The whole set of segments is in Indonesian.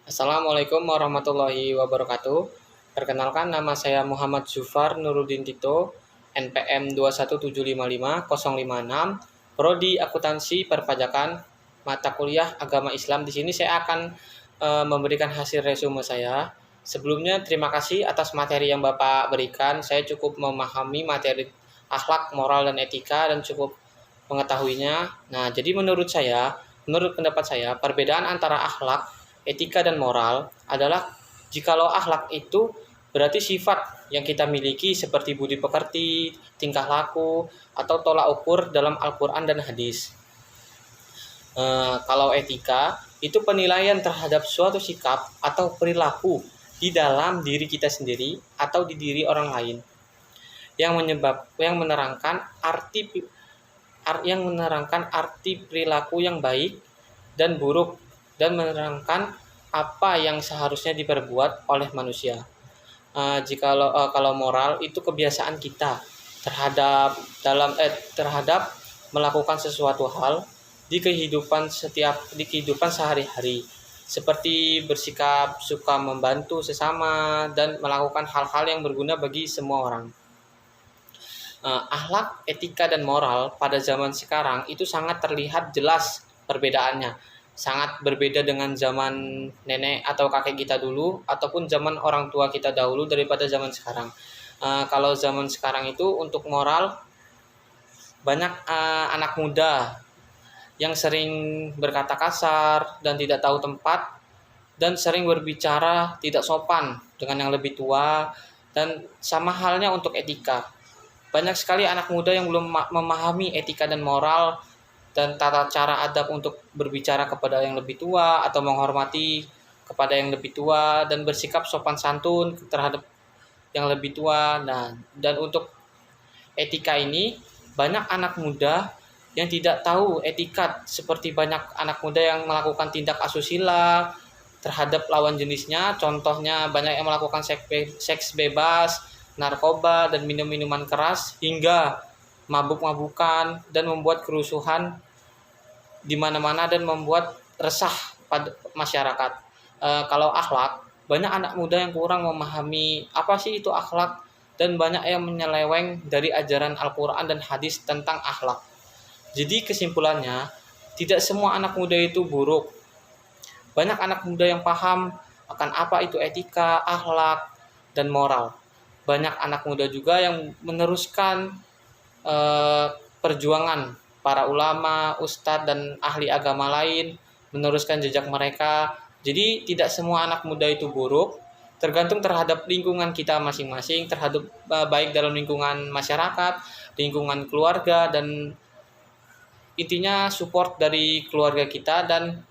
Assalamualaikum warahmatullahi wabarakatuh. Perkenalkan, nama saya Muhammad Zufar Nuruddin Tito, NPM 21755-056, Prodi Akuntansi Perpajakan, mata kuliah Agama Islam. Di sini saya akan memberikan hasil resume saya. Sebelumnya, terima kasih atas materi yang Bapak berikan. Saya cukup memahami materi akhlak, moral, dan etika dan cukup mengetahuinya. Nah, jadi menurut pendapat saya, perbedaan antara akhlak, etika, dan moral adalah jikalau akhlak itu berarti sifat yang kita miliki seperti budi pekerti, tingkah laku, atau tolak ukur dalam Al-Quran dan hadis. Kalau etika itu penilaian terhadap suatu sikap atau perilaku di dalam diri kita sendiri atau di diri orang lain yang menerangkan arti perilaku yang baik dan buruk dan menerangkan apa yang seharusnya diperbuat oleh manusia. Kalau moral itu kebiasaan kita terhadap melakukan sesuatu hal di kehidupan sehari-hari, seperti bersikap suka membantu sesama dan melakukan hal-hal yang berguna bagi semua orang. Akhlak, etika, dan moral pada zaman sekarang itu sangat terlihat jelas perbedaannya. Sangat berbeda dengan zaman nenek atau kakek kita dulu ataupun zaman orang tua kita dahulu daripada zaman sekarang. Kalau zaman sekarang itu untuk moral banyak anak muda yang sering berkata kasar dan tidak tahu tempat dan sering berbicara tidak sopan dengan yang lebih tua, dan sama halnya untuk etika. Banyak sekali anak muda yang belum memahami etika dan moral dan tata cara adab untuk berbicara kepada yang lebih tua atau menghormati kepada yang lebih tua dan bersikap sopan santun terhadap yang lebih tua. Nah, dan untuk etika ini banyak anak muda yang tidak tahu etika, seperti banyak anak muda yang melakukan tindak asusila terhadap lawan jenisnya. Contohnya banyak yang melakukan seks bebas, narkoba, dan minum-minuman keras hingga mabuk-mabukan dan membuat kerusuhan di mana-mana dan membuat resah pada masyarakat. Kalau akhlak, banyak anak muda yang kurang memahami apa sih itu akhlak dan banyak yang menyeleweng dari ajaran Al-Quran dan hadis tentang akhlak. Jadi kesimpulannya, tidak semua anak muda itu buruk. Banyak anak muda yang paham akan apa itu etika, akhlak, dan moral. Banyak anak muda juga yang meneruskan perjuangan para ulama, ustadz, dan ahli agama lain, meneruskan jejak mereka. Jadi tidak semua anak muda itu buruk, tergantung terhadap lingkungan kita masing-masing, terhadap baik dalam lingkungan masyarakat, lingkungan keluarga, dan intinya support dari keluarga kita, dan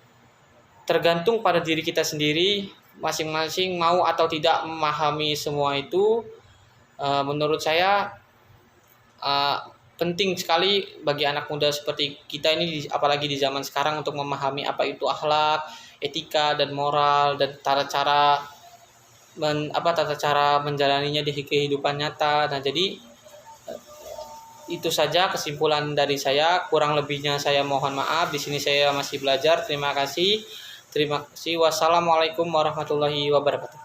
tergantung pada diri kita sendiri masing-masing mau atau tidak memahami semua itu. Menurut saya penting sekali bagi anak muda seperti kita ini, apalagi di zaman sekarang, untuk memahami apa itu akhlak, etika, dan moral, dan tata cara menjalaninya di kehidupan nyata. Nah, jadi itu saja kesimpulan dari saya. Kurang lebihnya saya mohon maaf. Di sini saya masih belajar. Terima kasih. Wassalamualaikum warahmatullahi wabarakatuh.